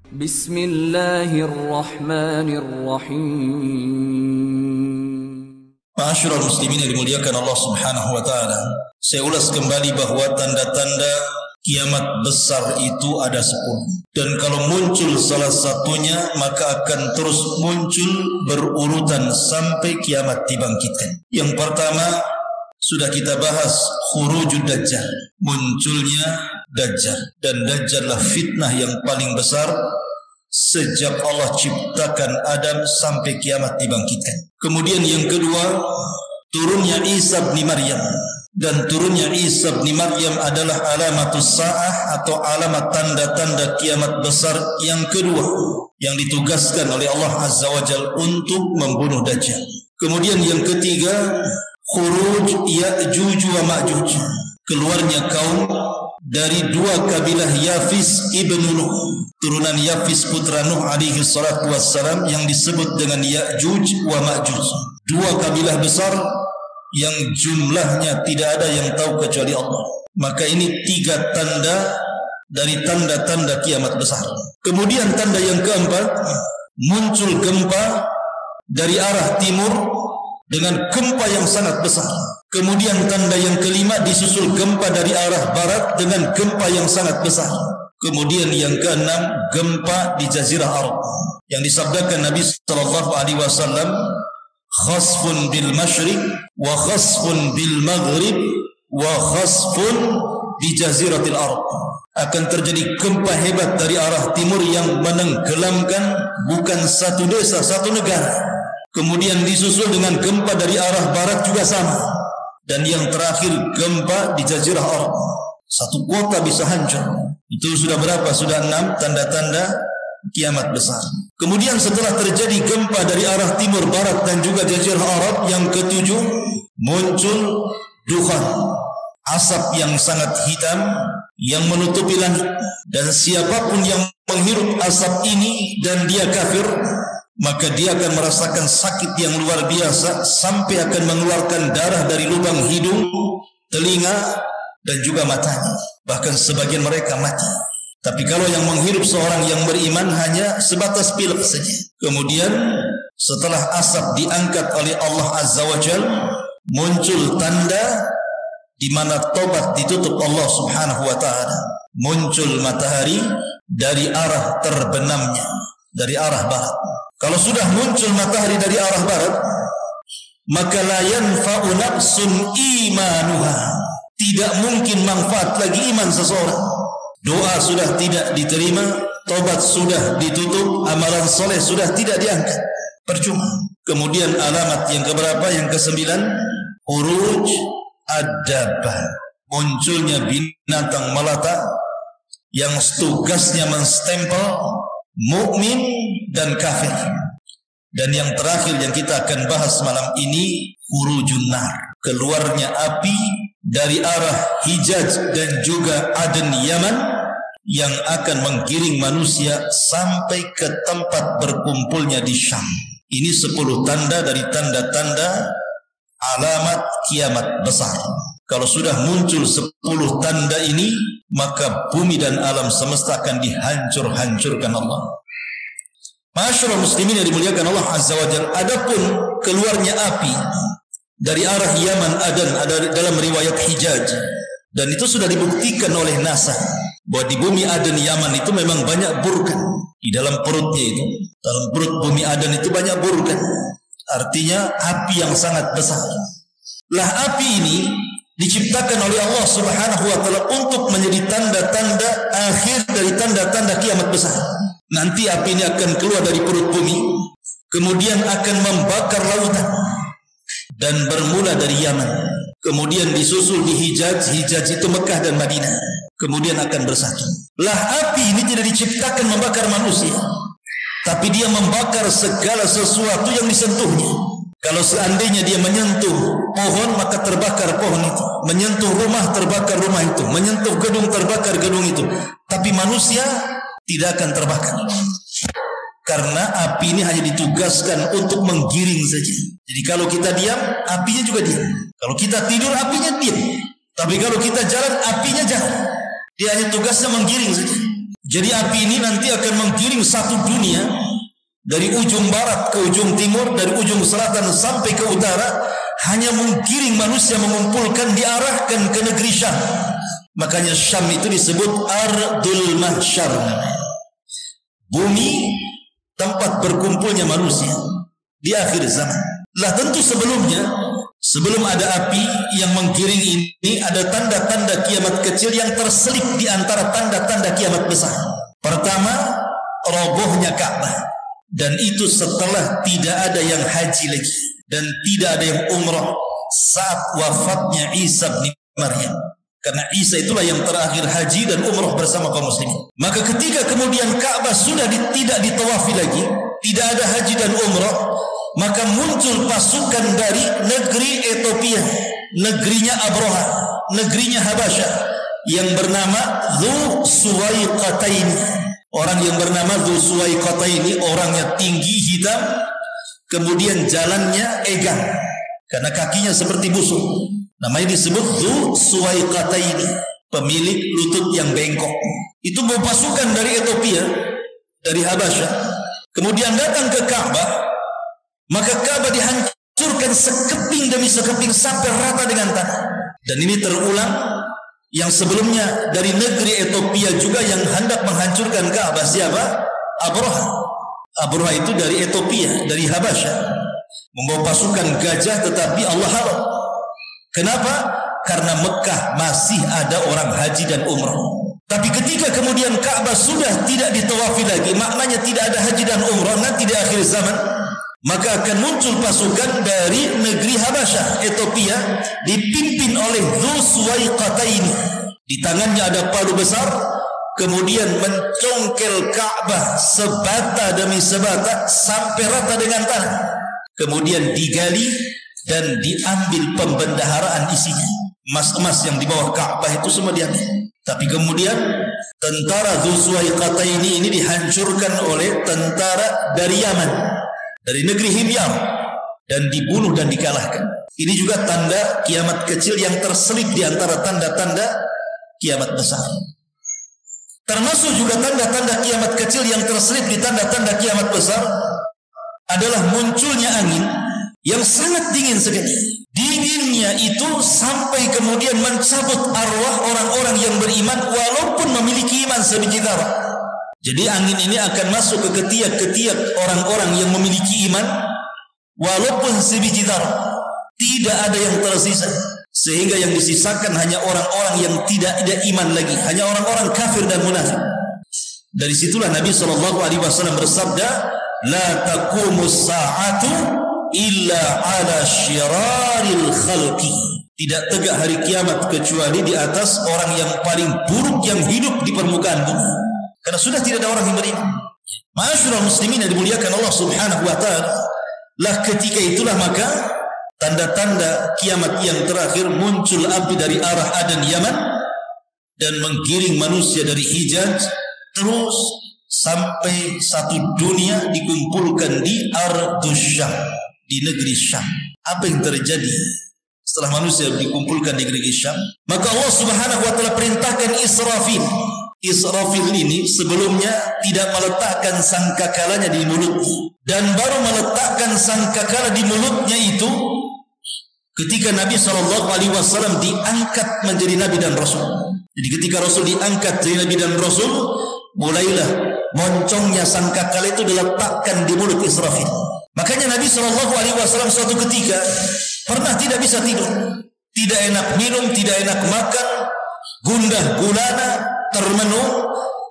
Bismillahirrahmanirrahim. Ma'asyiral muslimin yang dimuliakan Allah Subhanahu wa taala. Saya ulas kembali bahwa tanda-tanda kiamat besar itu ada 10. Dan kalau muncul salah satunya maka akan terus muncul berurutan sampai kiamat dibangkitkan. Yang pertama sudah kita bahas khurujud dajjal, munculnya Dajjal, dan Dajjallah fitnah yang paling besar sejak Allah ciptakan Adam sampai kiamat dibangkitkan. Kemudian yang kedua, turunnya Isa bin Maryam, dan turunnya Isa bin Maryam adalah alamatus sa'ah atau alamat tanda-tanda kiamat besar yang kedua yang ditugaskan oleh Allah Azza wa Jalla untuk membunuh Dajjal. Kemudian yang ketiga, khuruj Ya'juj wa Ma'juj, keluarnya kaum dari dua kabilah Yafis ibn Nuh, turunan Yafis putra Nuh alaihi salatu wassalam, yang disebut dengan Ya'juj wa Ma'juj. Dua kabilah besar yang jumlahnya tidak ada yang tahu kecuali Allah. Maka ini 3 tanda dari tanda-tanda kiamat besar. Kemudian tanda yang keempat, muncul gempa dari arah timur dengan gempa yang sangat besar. Kemudian tanda yang kelima, disusul gempa dari arah barat dengan gempa yang sangat besar. Kemudian yang keenam, gempa di Jazirah Arab yang disabdakan Nabi sallallahu alaihi wasallam, khasfun bil masyriq wa khasfun bil maghrib wa khasfun di Jaziratil Arab. Akan terjadi gempa hebat dari arah timur yang menenggelamkan bukan satu desa, satu negara. Kemudian disusul dengan gempa dari arah barat juga sama. Dan yang terakhir, gempa di Jazirah Arab. Satu kota bisa hancur. Itu sudah berapa? Sudah 6 tanda-tanda kiamat besar. Kemudian setelah terjadi gempa dari arah timur, barat dan juga Jazirah Arab, yang ketujuh, muncul dukhan, asap yang sangat hitam yang menutupi langit. Dan siapapun yang menghirup asap ini dan dia kafir, maka dia akan merasakan sakit yang luar biasa sampai akan mengeluarkan darah dari lubang hidung, telinga, dan juga matanya. Bahkan sebagian mereka mati. Tapi kalau yang menghirup seorang yang beriman hanya sebatas pilek saja. Kemudian setelah asap diangkat oleh Allah Azza wa Jalla, muncul tanda di mana tobat ditutup Allah Subhanahu wa taala. Muncul matahari dari arah terbenamnya, dari arah barat. Kalau sudah muncul matahari dari arah barat, maka la yanfa'u nafsun imanuha, tidak mungkin manfaat lagi iman seseorang. Doa sudah tidak diterima, tobat sudah ditutup, amalan soleh sudah tidak diangkat, percuma. Kemudian alamat yang keberapa? Yang ke-9, khuruj ad-dabbah, munculnya binatang melata yang tugasnya menstempel mukmin dan kafir. Dan yang terakhir yang kita akan bahas malam ini, khurujun nar, keluarnya api dari arah Hijaz dan juga Aden Yaman yang akan menggiring manusia sampai ke tempat berkumpulnya di Syam. Ini 10 tanda dari tanda-tanda alamat kiamat besar. Kalau sudah muncul 10 tanda ini, maka bumi dan alam semesta akan dihancur-hancurkan Allah. Ma'asyiral muslimin yang dimuliakan Allah Azza wa Jalla, adapun keluarnya api dari arah Yaman Aden ada dalam riwayat Hijaz, dan itu sudah dibuktikan oleh NASA bahwa di bumi Aden Yaman itu memang banyak burkan. Di dalam perutnya itu, dalam perut bumi Aden itu banyak burkan. Artinya api yang sangat besar. Lah api ini diciptakan oleh Allah Subhanahu wa taala untuk menjadi tanda-tanda akhir dari tanda-tanda kiamat besar. Nanti api ini akan keluar dari perut bumi, kemudian akan membakar lautan, dan bermula dari Yaman, kemudian disusul di Hijaz. Hijaz itu Mekah dan Madinah, kemudian akan bersatu. Lah api ini tidak diciptakan membakar manusia, tapi dia membakar segala sesuatu yang disentuhnya. Kalau seandainya dia menyentuh pohon, maka terbakar pohon itu. Menyentuh rumah, terbakar rumah itu. Menyentuh gedung, terbakar gedung itu. Tapi manusia tidak akan terbakar, karena api ini hanya ditugaskan untuk menggiring saja. Jadi kalau kita diam, apinya juga diam. Kalau kita tidur, apinya diam. Tapi kalau kita jalan, apinya jalan. Dia hanya tugasnya menggiring saja. Jadi api ini nanti akan menggiring satu dunia dari ujung barat ke ujung timur, dari ujung selatan sampai ke utara, hanya menggiring manusia, mengumpulkan, diarahkan ke negeri Syam. Makanya Syam itu disebut Ardul Mahsyar, bumi tempat berkumpulnya manusia di akhir zaman. Lah tentu sebelum ada api yang menggiring ini, ada tanda-tanda kiamat kecil yang terselip di antara tanda-tanda kiamat besar. Pertama, robohnya Ka'bah. Dan itu setelah tidak ada yang haji lagi dan tidak ada yang umrah saat wafatnya Isa bin Maryam. Karena Isa itulah yang terakhir haji dan umrah bersama kaum muslimin. Maka ketika kemudian Ka'bah sudah tidak ditawafi lagi, tidak ada haji dan umrah, maka muncul pasukan dari negeri Ethiopia, negerinya Abraha, negerinya Habasyah, yang bernama Dzu Suwaiqataini. Orang yang bernama Dzu Suwaiqataini orangnya tinggi, hitam, kemudian jalannya egang karena kakinya seperti busuk. Namanya disebut Dzu Suwaiqataini, pemilik lutut yang bengkok. Itu bawa pasukan dari Ethiopia, dari Habasyah, kemudian datang ke Ka'bah. Maka Ka'bah dihancurkan sekeping demi sekeping sampai rata dengan tanah. Dan ini terulang yang sebelumnya dari negeri Ethiopia juga yang hendak menghancurkan Ka'bah. Siapa? Abraha. Abraha itu dari Ethiopia, dari Habasyah, membawa pasukan gajah, tetapi Allah haram. Kenapa? Karena Mekah masih ada orang haji dan umrah. Tapi ketika kemudian Ka'bah sudah tidak ditawafi lagi, maknanya tidak ada haji dan umrah, nanti di akhir zaman, maka akan muncul pasukan dari negeri Habasyah, Ethiopia, dipimpin oleh Dzu Suwaiqataini. Di tangannya ada palu besar, kemudian mencongkel Ka'bah sebata demi sebata sampai rata dengan tanah. Kemudian digali dan diambil pembendaharaan isinya. Emas-emas yang di bawah Ka'bah itu semua diambil. Tapi kemudian tentara Dzu Suwaiqataini ini dihancurkan oleh tentara dari Yaman, dari negeri Himyar, dan dibunuh dan dikalahkan. Ini juga tanda kiamat kecil yang terselip di antara tanda-tanda kiamat besar. Termasuk juga tanda-tanda kiamat kecil yang terselip di tanda-tanda kiamat besar adalah munculnya angin yang sangat dingin sekali. Dinginnya itu sampai kemudian mencabut arwah orang-orang yang beriman walaupun memiliki iman sebiji zarah. Jadi angin ini akan masuk ke ketiak-ketiak orang-orang yang memiliki iman walaupun sebiji zarah. Tidak ada yang tersisa, sehingga yang disisakan hanya orang-orang yang tidak ada iman lagi, hanya orang-orang kafir dan munafik. Dari situlah Nabi SAW bersabda, la taqumus sa'atu illa ala syiraril khalqi. Tidak tegak hari kiamat kecuali di atas orang yang paling buruk yang hidup di permukaan bumi. Karena sudah tidak ada orang yang beriman. Ma'asyiral muslimin yang dimuliakan Allah Subhanahu wa taala. Lah ketika itulah maka tanda-tanda kiamat yang terakhir, muncul api dari arah Adan Yaman dan menggiring manusia dari Hijaz terus sampai satu dunia dikumpulkan di Ardus Syam, di negeri Syam. Apa yang terjadi setelah manusia dikumpulkan di negeri Syam? Maka Allah Subhanahu wa taala perintahkan Israfil. Israfil ini sebelumnya tidak meletakkan sangkakalanya di mulutnya, dan baru meletakkan sangkakala di mulutnya itu ketika Nabi SAW diangkat menjadi Nabi dan Rasul. Jadi ketika Rasul diangkat jadi Nabi dan Rasul, mulailah moncongnya sangkakala itu diletakkan di mulut Israfil. Makanya Nabi SAW suatu ketika pernah tidak bisa tidur, tidak enak minum, tidak enak makan, gundah gulana, termenung,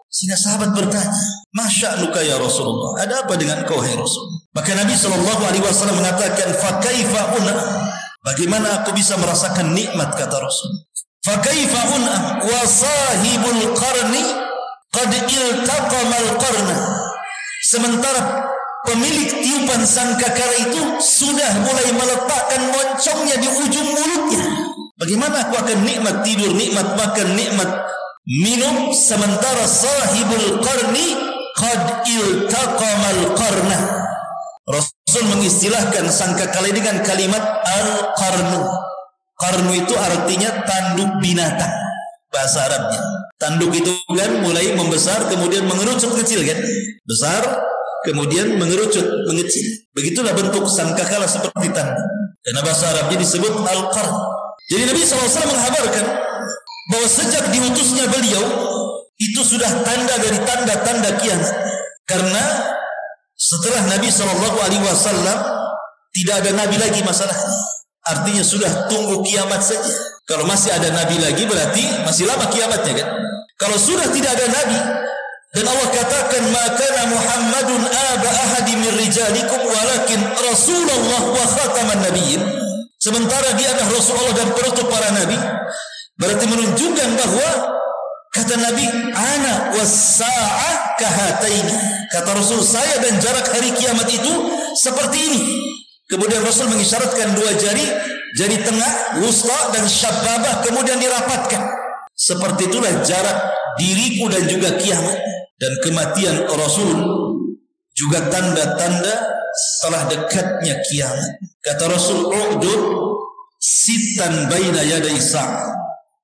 sehingga sahabat bertanya, "Masya'nuka ya Rasulullah? Ada apa dengan kau hai Rasul?" Maka Nabi SAW mengatakan, "Fa kaifa un'am?" Bagaimana aku bisa merasakan nikmat, kata Rasul. "Fa kaifa un'am wa sahibul qarni qad iltaqamal qarna." Sementara pemilik tiupan sangkakala itu sudah mulai meletakkan moncongnya di ujung mulutnya. Bagaimana aku akan nikmat tidur, nikmat makan, nikmat minum, sementara sahibul qarni qad iltaqamal qarna. Rasul mengistilahkan sangkakala dengan kalimat al-qarnu. Qarnu itu artinya tanduk binatang bahasa Arabnya. Tanduk itu kan mulai membesar kemudian mengerucut kecil kan. Besar kemudian mengerucut mengecil. Begitulah bentuk sangkakala seperti tanduk. Karena bahasa Arabnya disebut al-qarn. Jadi Nabi SAW menghabarkan bahwa sejak diutusnya beliau itu sudah tanda dari tanda-tanda kiamat. Karena setelah Nabi SAW tidak ada nabi lagi masalahnya. Artinya sudah tunggu kiamat saja. Kalau masih ada nabi lagi berarti masih lama kiamatnya kan. Kalau sudah tidak ada nabi dan Allah katakan maka Muhammadun aba ahadi min rijalikum walakin Rasulullah wa khataman nabiyyin. Sementara dia adalah Rasulullah dan penutup para nabi. Berarti menunjukkan bahwa kata Nabi ana was-sa'ah kahataini. Kata Rasul saya dan jarak hari kiamat itu seperti ini. Kemudian Rasul mengisyaratkan dua jari, jari tengah, wusta dan syababah kemudian dirapatkan. Seperti itulah jarak diriku dan juga kiamat. Dan kematian Rasul juga tanda-tanda setelah dekatnya kiamat. Kata Rasul, "U'dud sitan baina yaday sa'ah."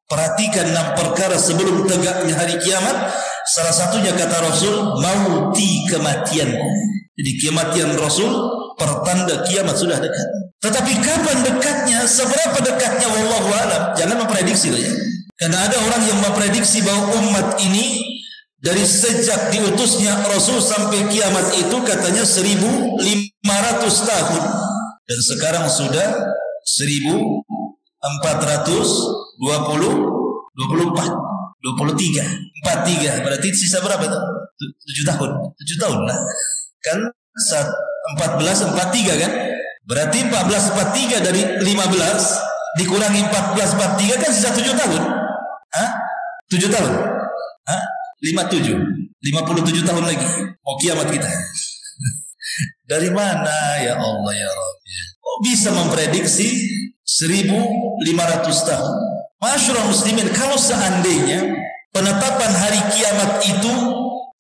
Perhatikan 6 perkara sebelum tegaknya hari kiamat. Salah satunya kata Rasul, mauti, kematianku. Jadi kematian Rasul pertanda kiamat sudah dekat. Tetapi kapan dekatnya, seberapa dekatnya, wallahu alam. Jangan memprediksi loh ya. Karena ada orang yang memprediksi bahwa umat ini dari sejak diutusnya Rasul sampai kiamat itu katanya 1500 tahun. Dan sekarang sudah 23, 43. Berarti sisa berapa itu? 7 tahun. 7 tahun lah. Kan 1443 kan? Berarti 1443 dari 15 dikurangi 1443 kan sisa 7 tahun. 7 tahun. 57 tahun lagi. Mau kiamat kita. Dari mana ya Allah ya Rabb? Oh bisa memprediksi 1500 tahun. Masyarul muslimin, kalau seandainya penetapan hari kiamat itu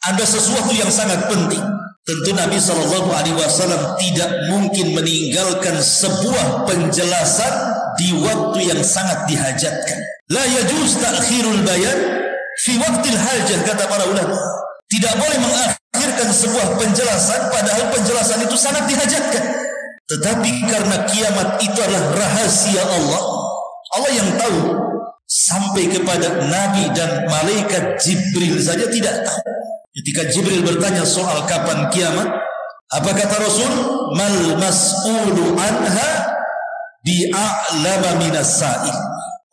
ada sesuatu yang sangat penting, tentu Nabi SAW tidak mungkin meninggalkan sebuah penjelasan di waktu yang sangat dihajatkan. La yajuz ta'khirul bayan fi waqtil hajah, kata para ulama. Tidak boleh mengakhirkan sebuah penjelasan padahal penjelasan itu sangat dihajatkan. Tetapi karena kiamat itu adalah rahasia Allah, Allah yang tahu. Sampai kepada Nabi dan malaikat Jibril saja tidak tahu. Ketika Jibril bertanya soal kapan kiamat, apa kata Rasul? Mal mas'ulu anha bi'a'lama minas sa'il.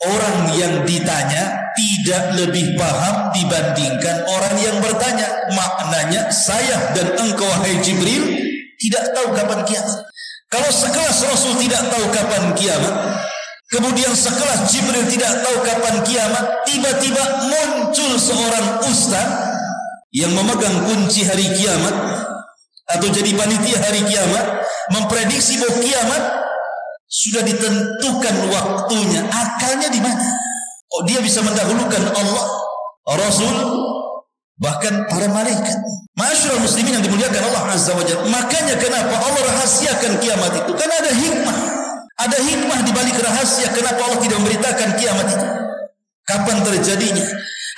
Orang yang ditanya tidak lebih paham dibandingkan orang yang bertanya. Maknanya saya dan engkau wahai Jibril tidak tahu kapan kiamat. Kalau sekelas Rasul tidak tahu kapan kiamat, kemudian sekelas Jibril tidak tahu kapan kiamat, tiba-tiba muncul seorang ustaz yang memegang kunci hari kiamat atau jadi panitia hari kiamat, memprediksi bahwa kiamat sudah ditentukan waktunya. Akalnya di mana? Kok dia bisa mendahulukan Allah, Rasul, bahkan para malaikat? Masyarul muslimin yang dimuliakan Allah Azza wa Jalla. Makanya kenapa Allah rahasiakan kiamat itu? Karena ada hikmah. Ada hikmah di balik rahasia kenapa Allah tidak memberitakan kiamat itu. Kapan terjadinya?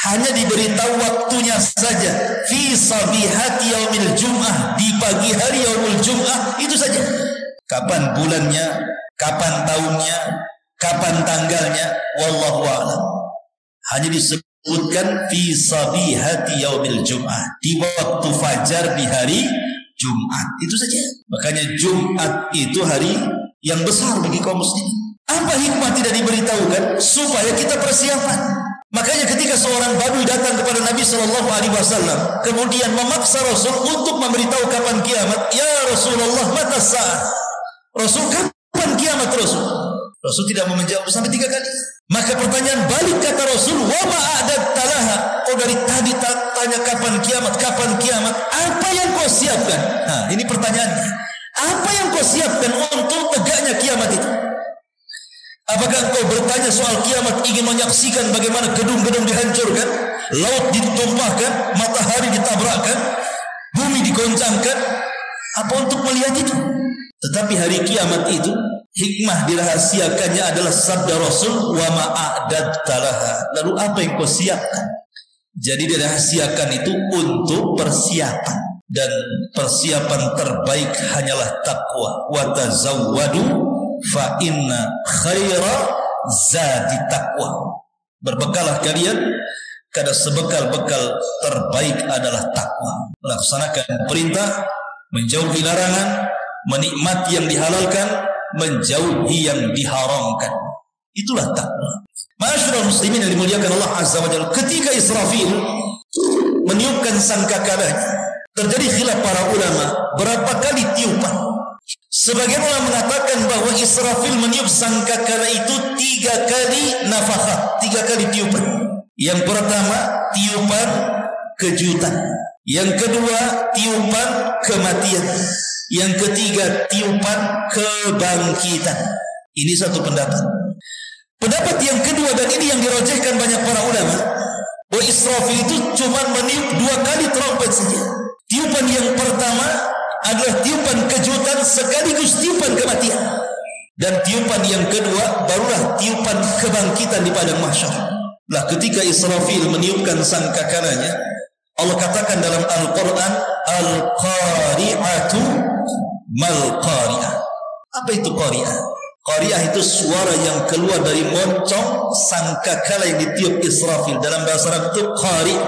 Hanya diberitahu waktunya saja. Fi sabihati yaumil jum'ah, di pagi hari yaumul jum'ah, itu saja. Kapan bulannya, kapan tahunnya, kapan tanggalnya, wallahu a'lam. Hanya disebutkan fi sabihati yaumil jum'ah, di waktu fajar di hari Jumat. Itu saja. Makanya Jumat itu hari yang besar bagi kaum muslimin. Apa hikmah tidak diberitahukan? Supaya kita persiapan. Makanya ketika seorang badui datang kepada Nabi SAW, kemudian memaksa Rasul untuk memberitahu kapan kiamat. Ya Rasulullah, mata sa'ah. Rasul, kapan kiamat Rasul? Rasul tidak mau menjawab sampai 3 kali. Maka pertanyaan balik kata Rasul, wa ma'adat talaha. Oh dari tadi tanya kapan kiamat, kapan kiamat. Apa yang kau siapkan? Nah ini pertanyaannya. Apa yang kau siapkan untuk tegaknya kiamat itu? Apakah engkau bertanya soal kiamat, ingin menyaksikan bagaimana gedung-gedung dihancurkan, laut ditumpahkan, matahari ditabrakkan, bumi digoncangkan? Apa untuk melihat itu? Tetapi hari kiamat itu, hikmah dirahasiakannya adalah sabda Rasul, wa ma'adad talaha. Lalu apa yang kau siapkan? Jadi dirahasiakan itu untuk persiapan, dan persiapan terbaik hanyalah takwa. Wa tazawwadu fa inna khaira zadi taqwa. Berbekalah kalian, karena sebekal-bekal terbaik adalah takwa. Laksanakan perintah, menjauhi larangan, menikmati yang dihalalkan, menjauhi yang diharamkan. Itulah takwa. Ma'asyiral muslimin yang dimuliakan Allah Azza wa Jalla, ketika Israfil meniupkan sangkakalanya, terjadi khilaf para ulama berapa kali tiupan. Sebagian ulama mengatakan bahwa Israfil meniup sangkakala itu 3 kali nafakah, 3 kali tiupan. Yang pertama tiupan kejutan, yang kedua tiupan kematian, yang ketiga tiupan kebangkitan. Ini satu pendapat. Pendapat yang kedua, dan ini yang dirojehkan banyak para ulama, bahwa Israfil itu cuma meniup 2 kali trompet saja. Tiupan yang pertama adalah tiupan kejutan sekaligus tiupan kematian, dan tiupan yang kedua barulah tiupan kebangkitan di padang mahsyar. Lah ketika Israfil meniupkan sangkakalanya, Allah katakan dalam Al-Quran, Al-Qari'atu mal-Qari'ah. Apa itu Qari'ah? Qari'ah itu suara yang keluar dari moncong sangkakala yang ditiup Israfil. Dalam bahasa Arab itu Qari',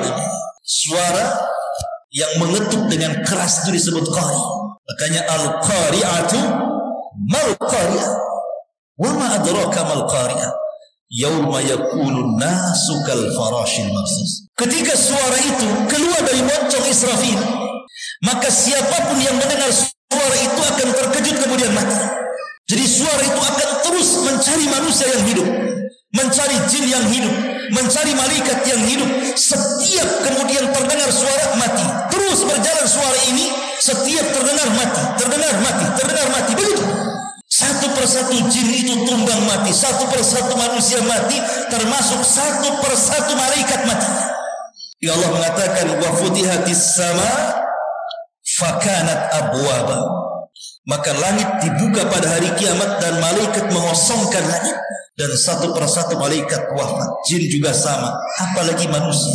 suara yang mengetuk dengan keras itu disebut Qari'. Makanya Al-Qari'atu mal-Qari'ah. Wa ma adraka mal-Qari'ah? Yauma yakunun nasu kal farashil mabsus. Ketika suara itu keluar dari moncong Israfil, maka siapapun yang mendengar suara itu akan terkejut kemudian mati. Jadi suara itu akan terus mencari manusia yang hidup, mencari jin yang hidup, mencari malaikat yang hidup. Setiap kemudian terdengar suara mati, terus berjalan suara ini, setiap terdengar mati, terdengar mati, terdengar mati, begitu. Satu persatu jin itu tumbang mati, satu persatu manusia mati, termasuk satu persatu malaikat mati. Ya Allah mengatakan, wa futihatis sama fakanat abwaba. Maka langit dibuka pada hari kiamat dan malaikat mengosongkan langit, dan satu persatu malaikat wafat. Jin juga sama, apalagi manusia,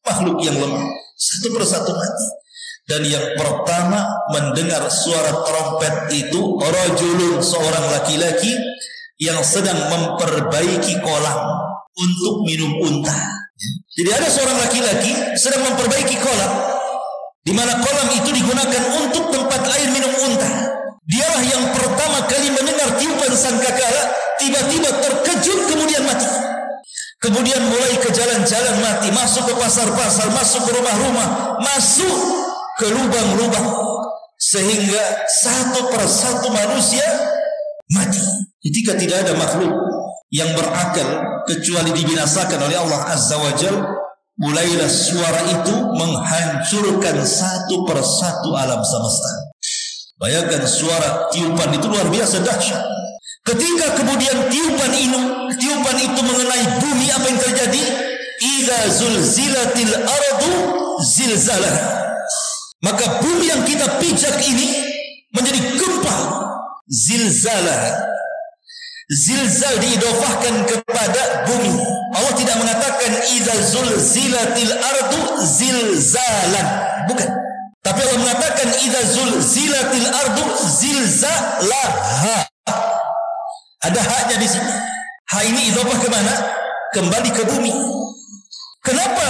makhluk yang lemah, satu persatu mati. Dan yang pertama mendengar suara trompet itu rajulun, seorang laki-laki yang sedang memperbaiki kolam untuk minum unta. Jadi ada seorang laki-laki sedang memperbaiki kolam, di mana kolam itu digunakan untuk tempat air minum unta. Dialah yang pertama kali mendengar tiupan sangkakala, tiba-tiba terkejut kemudian mati. Kemudian mulai ke jalan-jalan mati, masuk ke pasar-pasar, masuk ke rumah-rumah, masuk ke lubang-lubang, sehingga satu persatu manusia mati. Ketika tidak ada makhluk yang berakal kecuali dibinasakan oleh Allah Azza wa Jalla, mulailah suara itu menghancurkan satu persatu alam semesta. Bayangkan suara tiupan itu luar biasa dahsyat. Ketika kemudian tiupan itu mengenai bumi, apa yang terjadi? Idza zulzilatil ardu zilzalah. Maka bumi yang kita pijak ini menjadi gempa. Zilzalah. Zilzal diidofahkan kepada bumi. Allah tidak mengatakan idza zulzilatil ardu zilzalan, bukan. Tapi Allah mengatakan idza zulzilatil ardu zilzalaha. Ada haknya di sini. Hak ini idofah ke mana? Kembali ke bumi. Kenapa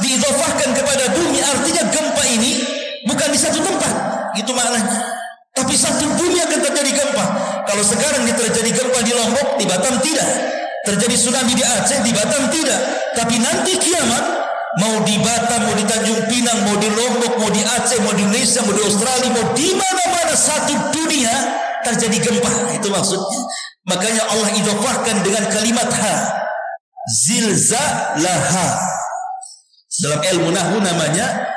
diidofahkan kepada bumi? Artinya gempa ini bukan di satu tempat, itu maknanya. Tapi satu bumi akan terjadi gempa. Kalau sekarang terjadi gempa di Lombok, di Batam tidak. Terjadi tsunami di Aceh, di Batam tidak. Tapi nanti kiamat, mau di Batam, mau di Tanjung Pinang, mau di Lombok, mau di Aceh, mau di Indonesia, mau di Australia, mau di mana-mana satu dunia terjadi gempa. Itu maksudnya. Makanya Allah idofahkan dengan kalimat ha. Zilzalaha. Dalam ilmu nahwu namanya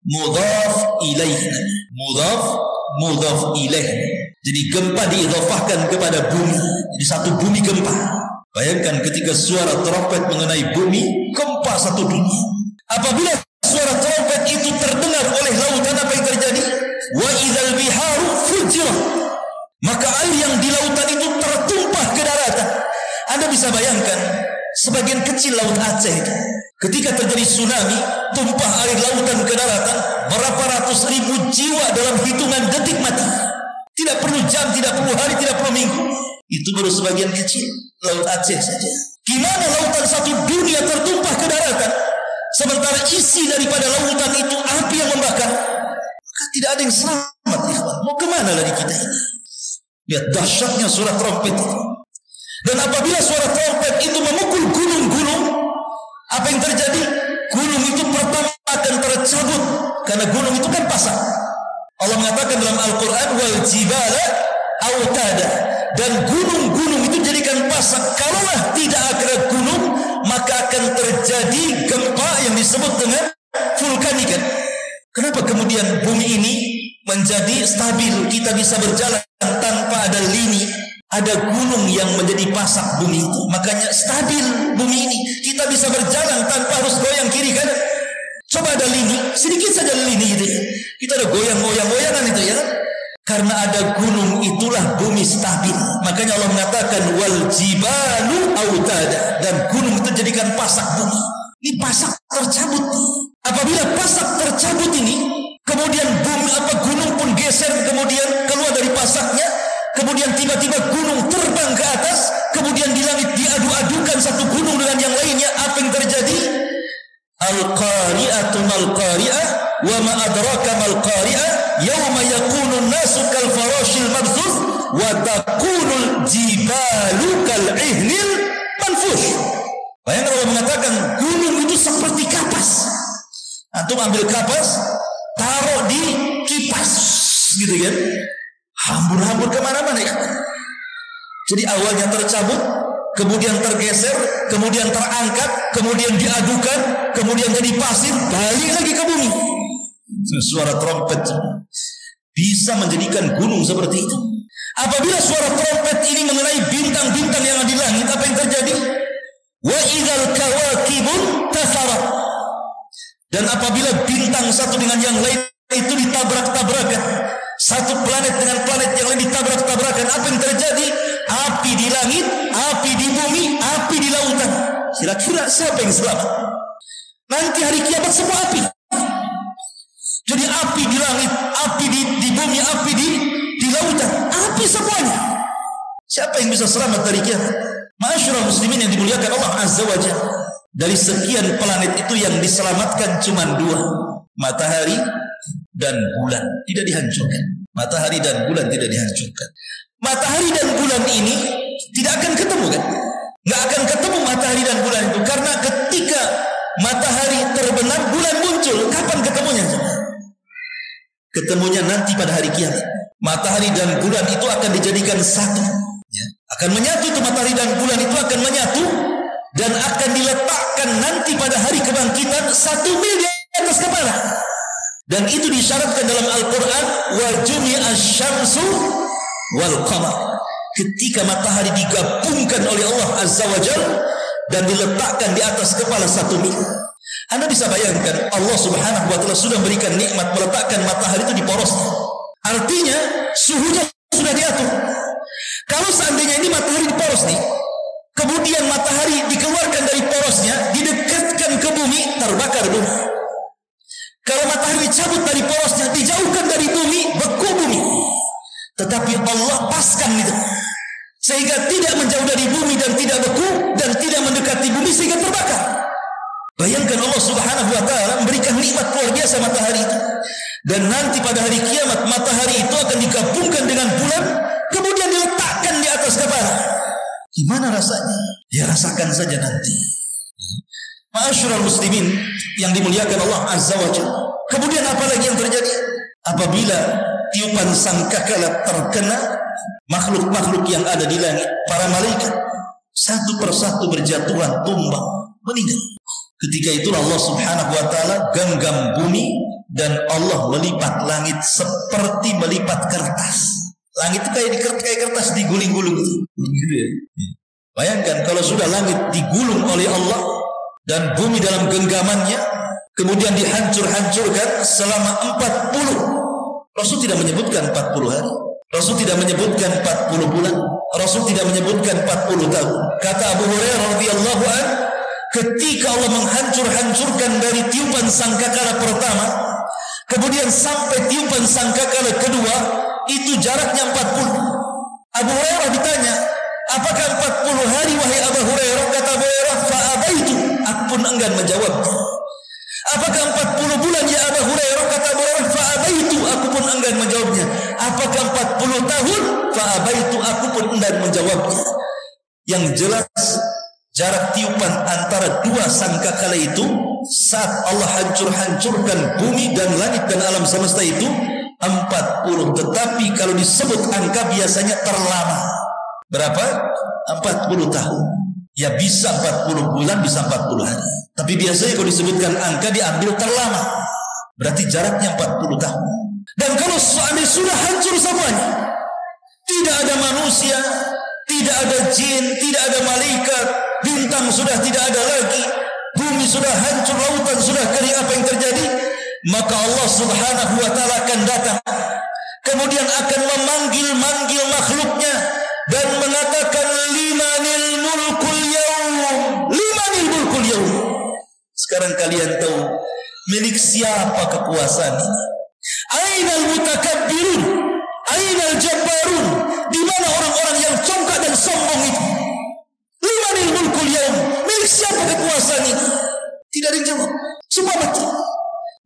mudhaf ilaih. Mudhaf ilaih. Jadi gempa diidofahkan kepada bumi. Jadi satu bumi gempa. Bayangkan ketika suara trompet mengenai bumi, gempa satu dunia. Apabila suara trompet itu terdengar oleh lautan, apa yang terjadi? Wa idzal biharu fujirat. Maka air yang di lautan itu tertumpah ke daratan. Anda bisa bayangkan sebagian kecil laut Aceh itu. Ketika terjadi tsunami, tumpah air lautan ke daratan, berapa ratus ribu jiwa dalam hitungan detik mati. Tidak perlu jam, tidak perlu hari, tidak perlu minggu. Itu baru sebagian kecil, Laut Aceh saja. Gimana lautan satu dunia tertumpah ke daratan, sementara isi daripada lautan itu api yang membakar? Maka tidak ada yang selamat, ikhwan. Mau kemana lagi kita ini? Lihat dahsyatnya suara trompet itu. Dan apabila suara trompet itu memukul gunung-gunung, apa yang terjadi? Gunung itu pertama akan tercabut, karena gunung itu kan pasak. Allah mengatakan dalam Al-Quran, wal jibala autada, dan gunung-gunung itu jadikan pasak. Kalaulah tidak ada gunung, maka akan terjadi gempa yang disebut dengan vulkanik. Kenapa kemudian bumi ini menjadi stabil, kita bisa berjalan tanpa ada lini? Ada gunung yang menjadi pasak bumi itu, makanya stabil bumi ini. Kita bisa berjalan tanpa harus goyang kiri kanan. Coba ada lini, sedikit saja lini gitu ya, kita ada goyang-goyangan itu ya. Karena ada gunung itulah bumi stabil. Makanya Allah mengatakan wal jibalu autada, dan gunung itu jadikan pasak bumi. Ini pasak tercabut. Apabila pasak tercabut ini, kemudian bumi gunung pun geser, kemudian keluar dari pasaknya. Kemudian tiba-tiba gunung terbang ke atas, kemudian di langit diadu-adukan satu gunung dengan yang lainnya. Apa yang terjadi? Al-qari'atu mal-qari'ah wa ma adraka mal-qari'ah yawma yakunun nasu kal farashil mabthus wa takunul jibalu kal ihnil manfush. Bayangkan Allah mengatakan gunung itu seperti kapas. Antum ambil kapas, taruh di kipas, gitu kan? Hambur-hambur kemana-mana ya. Jadi awalnya tercabut, kemudian tergeser, kemudian terangkat, kemudian diadukan, kemudian jadi pasir, balik lagi ke bumi. Suara trompet bisa menjadikan gunung seperti itu. Apabila suara trompet ini mengenai bintang-bintang yang ada di langit, apa yang terjadi? Wa idzal kawakibun tasarat. Dan apabila bintang satu dengan yang lain itu ditabrak-tabrakan, satu planet dengan planet yang lain ditabrak-tabrakan, apa yang terjadi? Api di langit, api di bumi, api di lautan. Kira-kira siapa yang selamat? Nanti hari kiamat semua api. Jadi api di langit, api di bumi, api di lautan, api semuanya. Siapa yang bisa selamat dari kiamat? Ma'asyiral muslimin yang dimuliakan Allah Azza wa Jalla. Dari sekian planet itu yang diselamatkan cuma 2, matahari dan bulan, tidak dihancurkan. Matahari dan bulan tidak dihancurkan. Matahari dan bulan ini tidak akan ketemu kan? Nggak akan ketemu matahari dan bulan itu, karena ketika matahari terbenam, bulan muncul. Kapan ketemunya? Ketemunya nanti pada hari kiamat. Matahari dan bulan itu akan dijadikan satu, ya. Akan menyatu, itu matahari dan bulan itu akan menyatu dan akan diletakkan nanti pada hari kebangkitan 1 mil di atas kepala. Dan itu disyaratkan dalam Al-Quran, wa jumi'asy syamsu wal qamar. Ketika matahari digabungkan oleh Allah Azza wa Jalla dan diletakkan di atas kepala 1 mil. Anda bisa bayangkan, Allah Subhanahu wa Ta'ala sudah berikan nikmat meletakkan matahari itu di porosnya. Artinya suhunya sudah diatur. Kalau seandainya ini matahari di poros nih, kemudian matahari dikeluarkan dari porosnya, didekatkan ke bumi, terbakar bumi. Kalau matahari dicabut dari porosnya, dijauhkan dari bumi, beku bumi. Tetapi Allah paskan itu, sehingga tidak menjauh dari bumi dan tidak beku, dan tidak mendekati bumi sehingga terbakar. Bayangkan Allah Subhanahu wa Ta'ala memberikan nikmat luar biasa matahari itu. Dan nanti pada hari kiamat matahari itu akan digabungkan dengan bulan, kemudian diletakkan di atas kepala. Gimana rasanya? Ya rasakan saja nanti. Ma'asyiral muslimin yang dimuliakan Allah Azza wa Jalla. Kemudian apa lagi yang terjadi? Apabila tiupan sangkakala terkena, makhluk-makhluk yang ada di langit, para malaikat satu persatu berjatuhan, tumbang, meninggal. Ketika itulah Allah Subhanahu wa Ta'ala genggam bumi, dan Allah melipat langit seperti melipat kertas. Langit itu kayak kertas digulung-gulung gitu ya. Bayangkan kalau sudah langit digulung oleh Allah dan bumi dalam genggamannya, kemudian dihancur-hancurkan selama 40. Rasul tidak menyebutkan 40 hari. Rasul tidak menyebutkan 40 bulan. Rasul tidak menyebutkan 40 tahun. Kata Abu Hurairah radhiyallahu anhu, ketika Allah menghancur-hancurkan dari tiupan sangkakala pertama, kemudian sampai tiupan sangkakala kedua, itu jaraknya 40. Abu Hurairah ditanya, apakah 40 hari wahai Abu Hurairah? Kata Abu Hurairah, fa'abaitu, aku pun enggan menjawabnya. Apakah 40 bulan ya Abu Hurairah? Kata Abu Hurairah, fa'abaitu, aku pun enggan menjawabnya. Apakah 40 tahun? Fa'abaitu, aku pun enggan menjawabnya. Yang jelas jarak tiupan antara dua sangkakala itu saat Allah hancur-hancurkan bumi dan langit dan alam semesta itu 40. Tetapi kalau disebut angka biasanya terlama. Berapa? 40 tahun. Ya bisa 40 bulan, bisa 40 hari. Tapi biasanya kalau disebutkan angka diambil terlama. Berarti jaraknya 40 tahun. Dan kalau sudah hancur semuanya, tidak ada manusia, tidak ada jin, tidak ada malaikat, bintang sudah tidak ada lagi, bumi sudah hancur, lautan sudah kering, apa yang terjadi? Maka Allah Subhanahu wa ta'ala akan datang, kemudian akan memanggil makhluknya dan mengatakan, limanil mulkul yaum, limanil mulkul yaum. Sekarang kalian tahu milik siapa kekuasaan ini? Ainal mutakabbirun, ainal jabbarun, di mana orang-orang yang congkak dan sombong itu? Limanil mulkul yaum, milik siapa kekuasaan ini? Tidak ada yang jawab, semua mati.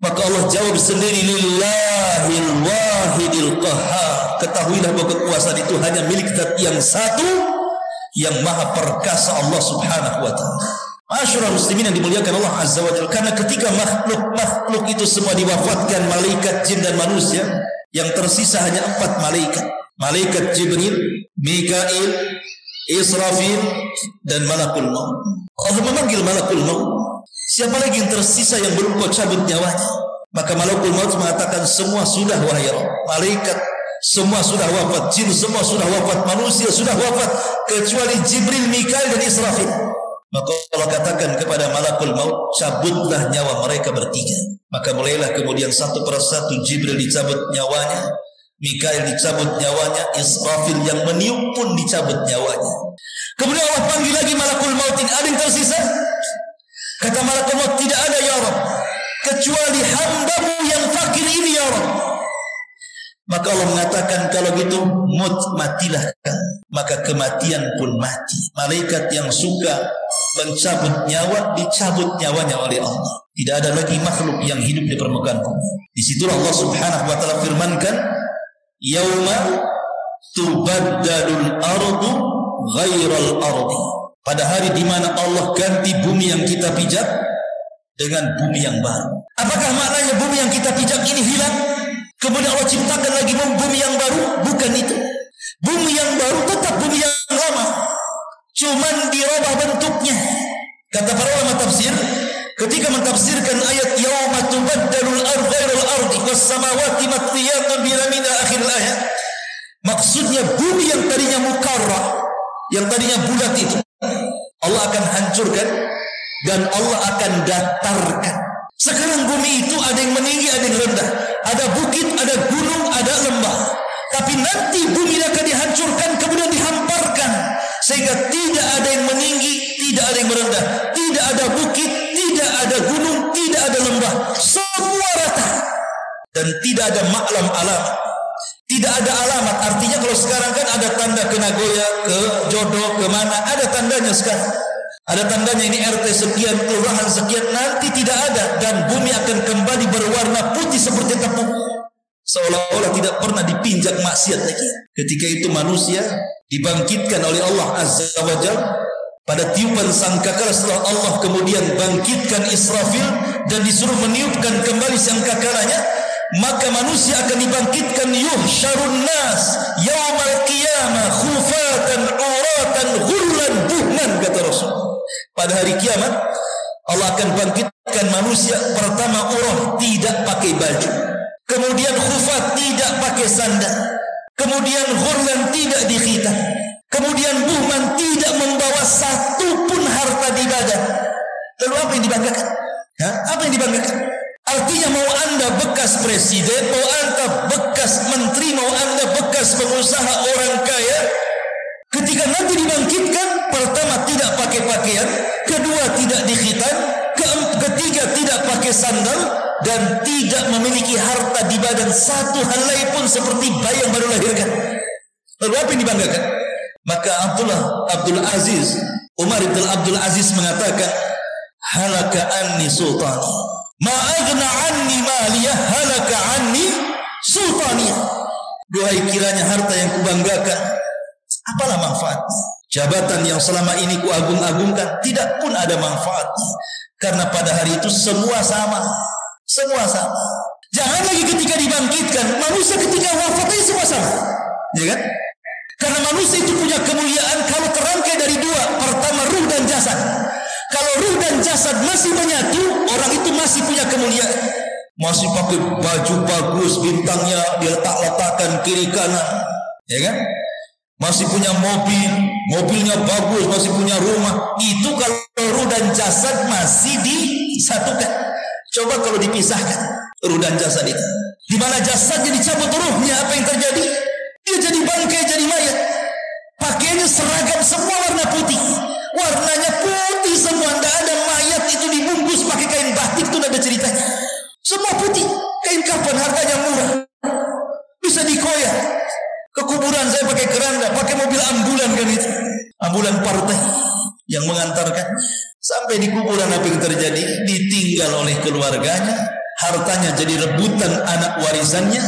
Maka Allah jawab sendiri, lillahil wahidil qahhar. Ketahuilah bahwa kekuasaan itu hanya milik zat yang satu, yang maha perkasa, Allah Subhanahu wa ta'ala. Ma'asyiral muslimin yang dimuliakan Allah Azza wa Jalla, karena ketika makhluk itu semua diwafatkan, malaikat, jin dan manusia, yang tersisa hanya 4 malaikat. Malaikat Jibril, Mikail, Israfil dan Malakul Maut. Allah memanggil Malakul Maut. Siapa lagi yang tersisa yang belum kau cabut nyawanya? Maka Malakul Maut mengatakan, semua sudah wahai Rabb. Malaikat semua sudah wafat, jin semua sudah wafat, manusia sudah wafat, kecuali Jibril, Mikail dan Israfil. Maka Allah katakan kepada Malakul Maut, cabutlah nyawa mereka bertiga. Maka mulailah kemudian satu persatu Jibril dicabut nyawanya, Mikail dicabut nyawanya, Israfil yang meniup pun dicabut nyawanya. Kemudian Allah panggil lagi Malakul Maut, ada yang tersisa? Kata Malakul Maut, tidak ada ya Rabb, kecuali hambamu yang fakir ini ya Rabb. Maka Allah mengatakan, kalau gitu matilah kamu. Maka kematian pun mati. Malaikat yang suka mencabut nyawa, dicabut nyawanya oleh Allah. Tidak ada lagi makhluk yang hidup di permukaan bumi. Disitulah Allah Subhanahu wa ta'ala firmankan, yauma tubaddalul ardu ghairal ardi. Pada hari di mana Allah ganti bumi yang kita pijak dengan bumi yang baru. Apakah maknanya bumi yang kita pijak ini hilang, kemudian Allah ciptakan lagi bumi yang baru? Bukan itu. Bumi yang baru tetap bumi yang lama, cuman dirubah bentuknya. Kata para ulama tafsir, ketika mentafsirkan ayat yauma tubaddalul ardu ghairal ardi was samawati matwiyatun biyamin akhir ayat, maksudnya bumi yang tadinya mukarrah, yang tadinya bulat itu Allah akan hancurkan dan Allah akan datarkan. Sekarang bumi itu ada yang meninggi, ada yang rendah, ada bukit, ada gunung, ada lembah. Tapi nanti bumi akan dihancurkan, kemudian dihamparkan, sehingga tidak ada yang meninggi, tidak ada yang merendah, tidak ada bukit, tidak ada gunung, tidak ada lembah, semua rata. Dan tidak ada maklam alamat, tidak ada alamat. Artinya kalau sekarang kan ada tanda ke Nagoya, ke Jodoh, ke mana, ada tandanya sekarang. Ada tandanya ini RT sekian, kelurahan sekian, nanti tidak ada. Dan bumi akan kembali berwarna putih seperti tepung, seolah-olah tidak pernah dipinjak maksiat lagi. Ketika itu manusia dibangkitkan oleh Allah Azza wa Jalla pada tiupan sangkakala. Setelah Allah kemudian bangkitkan Israfil dan disuruh meniupkan kembali sangkakalanya, maka manusia akan dibangkitkan. Yuhsyarun nas yaumal qiyamah khufatan uratan ghurlan buhman, kata Rasul. Pada hari kiamat Allah akan bangkitkan manusia, pertama urah, tidak pakai baju, kemudian khufat, tidak pakai sandal, kemudian ghurlan, tidak dikhitan, kemudian buhman, tidak membawa satu pun harta di badan. Lalu apa yang dibanggakan? Apa yang dibanggakan? Artinya mau anda bekas presiden, mau anda bekas menteri, mau anda bekas pengusaha, orang kaya, ketika nanti dibangkitkan, pertama tidak pakai pakaian, kedua tidak dikhitan, dan tidak memiliki harta di badan satu helai pun seperti bayi yang baru lahirkan. Lalu apa yang dibanggakan? Maka Abdul Aziz Umar bin Abdul Aziz mengatakan, halaka anni sultani, ma aghna anni maliyah, halaka anni sultani. Duhai kiranya harta yang kubanggakan, apalah manfaatnya? Jabatan yang selama ini kuagung-agungkan tidak pun ada manfaatnya. Karena pada hari itu semua sama. Semua sama. Jangan lagi ketika dibangkitkan, manusia ketika wafatnya semua sama. Ya kan? Karena manusia itu punya kemuliaan kalau terangkai dari dua. Pertama, ruh dan jasad. Kalau ruh dan jasad masih menyatu, orang itu masih punya kemuliaan. Masih pakai baju bagus, bintangnya diletak-letakkan kiri kanan. Ya kan? Masih punya mobil, mobilnya bagus, masih punya rumah. Itu kalau ruh dan jasad masih disatukan. Coba kalau dipisahkan ruh dan jasad itu, di mana jasadnya dicabut ruhnya, apa yang terjadi? Dia jadi bangkai, jadi mayat. Pakaiannya seragam semua warna putih, warnanya putih semua. Tidak ada mayat itu dibungkus pakai kain batik, itu tidak ada ceritanya. Semua putih, kain kafan harganya murah, bisa dikoyak. Ke kuburan saya pakai keranda, pakai mobil ambulan kan itu, ambulan partai yang mengantarkan sampai di kuburan. Apa yang terjadi? Ditinggal oleh keluarganya, hartanya jadi rebutan anak warisannya.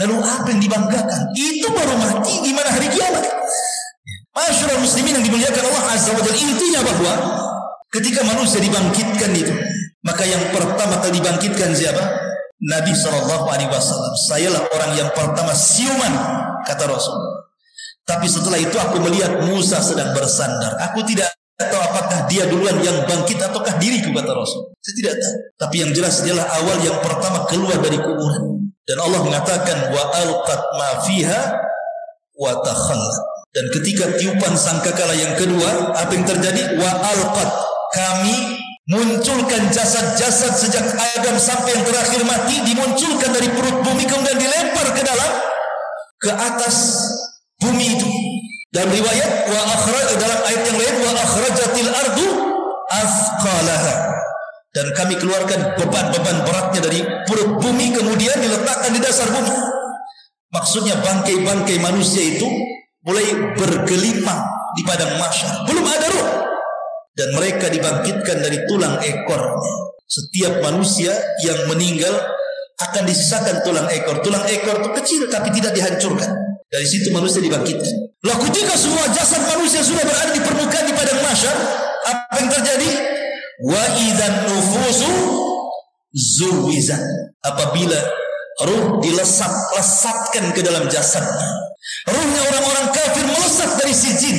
Lalu apa yang dibanggakan? Itu baru mati, di mana hari kiamat. Masyarakat muslimin yang dimuliakan Allah Azza wa Jalla, intinya bahwa ketika manusia dibangkitkan itu, maka yang pertama kali dibangkitkan siapa? Nabi SAW. Sayalah orang yang pertama siuman, kata Rasul. Tapi setelah itu aku melihat Musa sedang bersandar. Aku tidak tahu apakah dia duluan yang bangkit ataukah diriku, kata Rasul. Saya tidak tahu. Tapi yang jelas dialah awal yang pertama keluar dari kuburan. Dan Allah mengatakan wa alqat ma fiha wa takhallat. Dan ketika tiupan sangkakala yang kedua, apa yang terjadi? Wa alqat, kami munculkan jasad-jasad sejak Adam sampai yang terakhir mati, dimunculkan dari perut bumi kemudian dilempar ke dalam, ke atas bumi itu. Dalam riwayat dalam ayat yang lain, wa akhrajatil ardu athqalaha, dan kami keluarkan beban-beban beratnya dari perut bumi kemudian diletakkan di dasar bumi. Maksudnya bangkai-bangkai manusia itu mulai bergelimang di padang mahsyar, belum ada ruh. Dan mereka dibangkitkan dari tulang ekornya. Setiap manusia yang meninggal akan disisakan tulang ekor. Tulang ekor itu kecil tapi tidak dihancurkan. Dari situ manusia dibangkitkan. Lah ketika semua jasad manusia sudah berada di permukaan di padang mahsyar, apa yang terjadi? Wa idzan nufusu zuwizat. Apabila ruh dilesatkan ke dalam jasadnya. Ruhnya orang-orang kafir melesat dari sijin,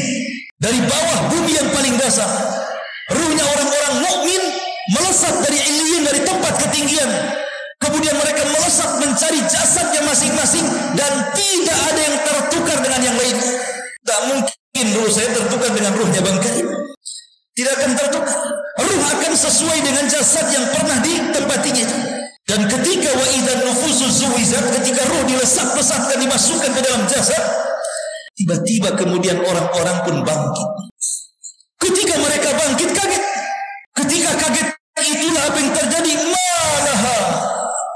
dari bawah bumi yang paling dasar. Ruhnya orang-orang mukmin melesat dari iliyin, dari tempat ketinggian. Kemudian mereka melesat mencari jasadnya masing-masing, dan tidak ada yang tertukar dengan yang lain. Tak mungkin ruh saya tertukar dengan ruhnya bangkai. Tidak akan tertukar. Ruh akan sesuai dengan jasad yang pernah ditempatinya itu. Dan ketika wa idzan nufusu zuwizat, ketika ruh dilesat-lesatkan, dimasukkan ke dalam jasad, tiba-tiba kemudian orang-orang pun bangkit. Ketika mereka bangkit, kaget. Ketika kaget, itulah apa yang terjadi.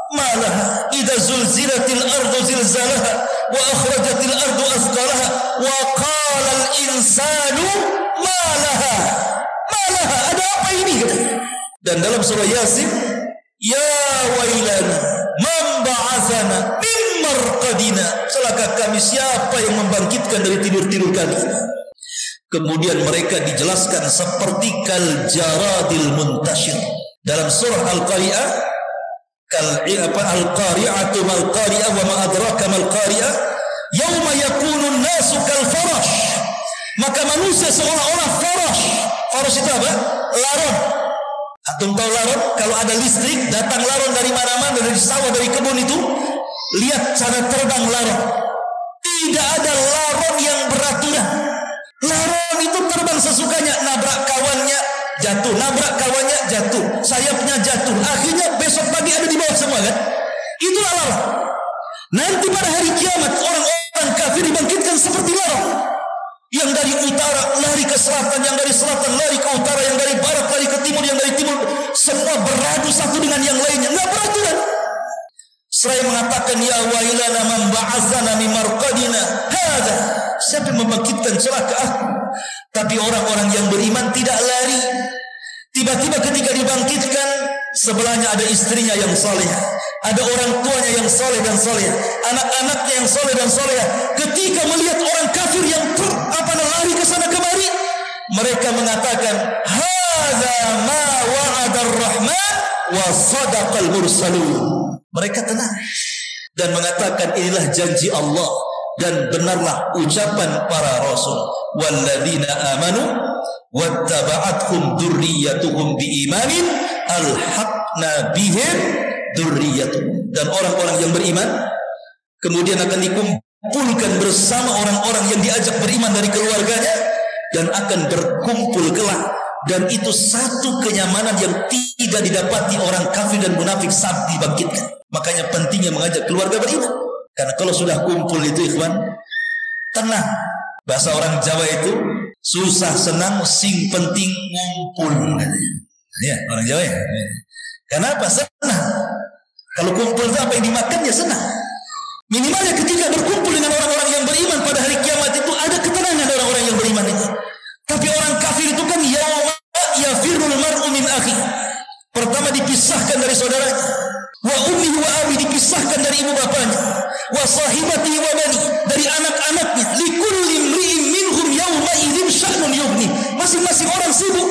Malaha idza zulzilatil ardu zilzalaha wa akhrajatil ardu athqalaha wa qala al insanu malaha. Ada apa ini? Dan dalam surah Yasin, ya wailana man ba'athana min marqadina, celaka kami, siapa yang membangkitkan dari tidur-tidur kami. Kemudian mereka dijelaskan seperti kal jaradil muntashir. Dalam surah Al-Qari'ah, al-qari'atu mal qari'ah wa ma adraka mal qari'ah, yauma yakunun nasu kal farash. Maka manusia seolah-olah farash. Farash itu apa? Laron. Antum tahu laron? Kalau ada listrik, datang laron dari mana-mana, dari sawah, dari kebun itu, lihat cara terbang laron. Tidak ada laron yang beraturan. Laron itu terbang sesukanya, nabrak kawannya jatuh, nabrak kawannya jatuh, sayapnya jatuh, akhirnya besok pagi ada di bawah semua kan? Itulah laron. Nanti pada hari kiamat orang-orang kafir dibangkitkan seperti laron, yang dari utara lari ke selatan, yang dari selatan lari ke utara, yang dari barat lari ke timur, yang dari timur, semua beradu satu dengan yang lainnya, nggak beraturan. Seraya mengatakan, ya wailana man ba'atsana min marqadina hadza. Siapa yang membangkitkan celaka aku? Tapi orang-orang yang beriman tidak lari. Tiba-tiba ketika dibangkitkan, sebelahnya ada istrinya yang saleh, ada orang tuanya yang saleh dan saleh, anak-anaknya yang saleh dan saleh. Ketika melihat orang kafir yang lari ke sana kemari, mereka mengatakan, hadza ma wa'ada ar-rahman wa sadaqal mursalun. Mereka tenang dan mengatakan, inilah janji Allah dan benarlah ucapan para rasul. Walladzina amanu wattaba'athum dzurriyyatuhum biimanin alhaqna bihim dzurriyyatuhum. Dan orang-orang yang beriman kemudian akan dikumpulkan bersama orang-orang yang diajak beriman dari keluarganya dan akan berkumpul kelak. Dan itu satu kenyamanan yang tidak didapati orang kafir dan munafik saat dibangkitkan. Makanya pentingnya mengajak keluarga beriman. Karena kalau sudah kumpul itu ikhwan, tenang. Bahasa orang Jawa itu, susah senang sing penting ngumpul. Ya, orang Jawa ya. Kenapa? Senang. Kalau kumpul itu apa yang dimakannya senang. Minimalnya ketika berkumpul dengan orang-orang yang beriman pada hari kiamat itu ada ketenangan orang-orang yang beriman itu. Tapi orang kafir itu kan yauma yafirrul mar'u min akhi. Pertama dipisahkan dari saudaranya. Wa ummihi wa abi, dipisahkan dari ibu bapanya. Wa sahibatihi wa bani, dari anak-anaknya. Likulli imri'in minhum yawma idzin sya'nun yughni. Masing-masing orang sibuk.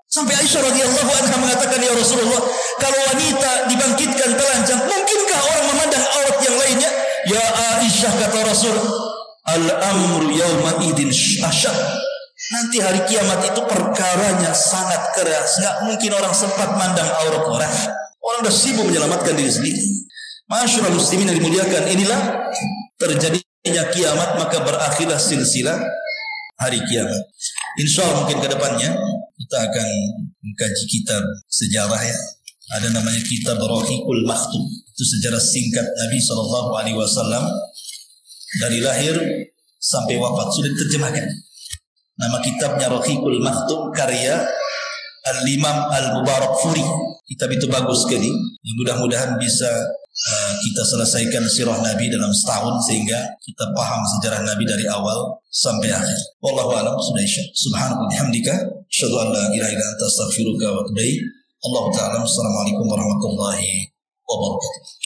Sampai Aisyah radhiyallahu anha mengatakan, ya Rasulullah, kalau wanita dibangkitkan telanjang, mungkinkah orang memandang aurat yang lainnya? Ya Aisyah, kata Rasul, al-amru yawma idzin asyad. Nanti hari kiamat itu perkaranya sangat keras. Nggak mungkin orang sempat mandang aurat orang. Orang sudah sibuk menyelamatkan diri sendiri. Masyaallah muslimin yang dimuliakan, inilah terjadinya kiamat, maka berakhirlah silsilah hari kiamat. Insya Allah mungkin ke depannya kita akan mengkaji kitab sejarah ya. Ada namanya kitab Rahiqul Makhtum. Itu sejarah singkat Nabi SAW dari lahir sampai wafat, sudah diterjemahkan. Nama kitabnya Rahiqul Makhtum, karya Al-Imam Al-Mubarakfuri. Kitab itu bagus sekali. Mudah-mudahan bisa kita selesaikan sirah Nabi dalam setahun sehingga kita paham sejarah Nabi dari awal sampai akhir. Wallahu a'lam. Subhanallahi bihamdika, asyhadu an la ilaha illa anta, astaghfiruka wa atubu ilaik. Allahu ta'ala. Assalamualaikum warahmatullahi wabarakatuh.